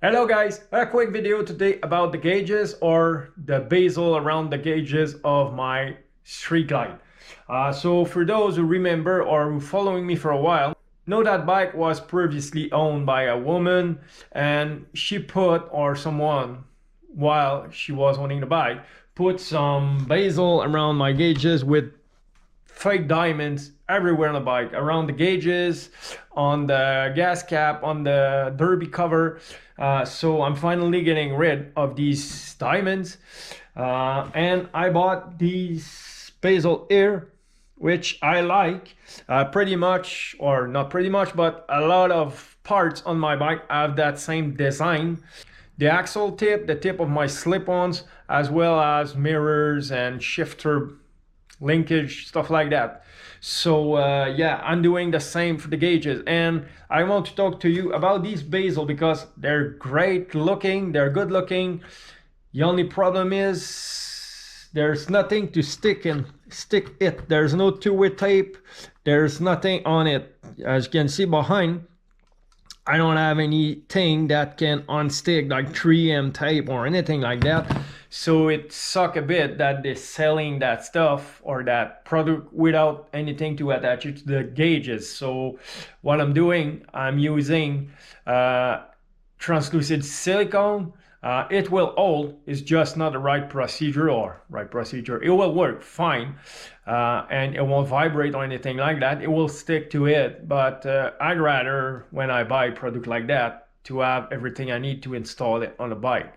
Hello guys, a quick video today about the gauges or the bezel around the gauges of my street glide. So for those who remember or who following me for a while, know that bike was previously owned by a woman, and she put, or someone while she was owning the bike, put some bezel around my gauges with fake diamonds everywhere on the bike, around the gauges, on the gas cap, on the derby cover. So I'm finally getting rid of these diamonds, and I bought these bezel here, which I like. Pretty much, or not pretty much, but a lot of parts on my bike have that same design. The axle tip, the tip of my slip-ons, as well as mirrors and shifter linkage, stuff like that. So yeah, I'm doing the same for the gauges, and I want to talk to you about these bezel because they're great looking, they're good looking. The only problem is there's nothing to stick it. There's no two-way tape, there's nothing on it. As you can see behind, I don't have anything that can unstick, like 3M tape or anything like that. So it sucks a bit that they're selling that stuff or that product without anything to attach it to the gauges. So what I'm doing, I'm using translucent silicone. It will hold, it's just not the right procedure. It will work fine, and it won't vibrate or anything like that. It will stick to it, but I'd rather, when I buy a product like that, to have everything I need to install it on the bike.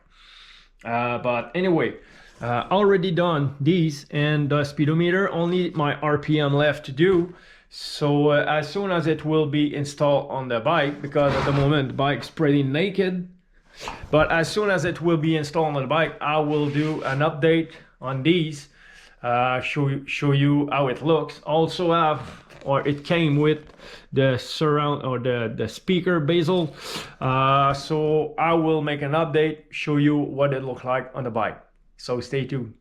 But anyway, already done these, and the speedometer, only my RPM left to do. So as soon as it will be installed on the bike, because at the moment the bike's pretty naked, but as soon as it will be installed on the bike, I will do an update on these, show you how it looks. Also have, or it came with the surround or the speaker bezel, so I will make an update, show you what it looks like on the bike. So stay tuned.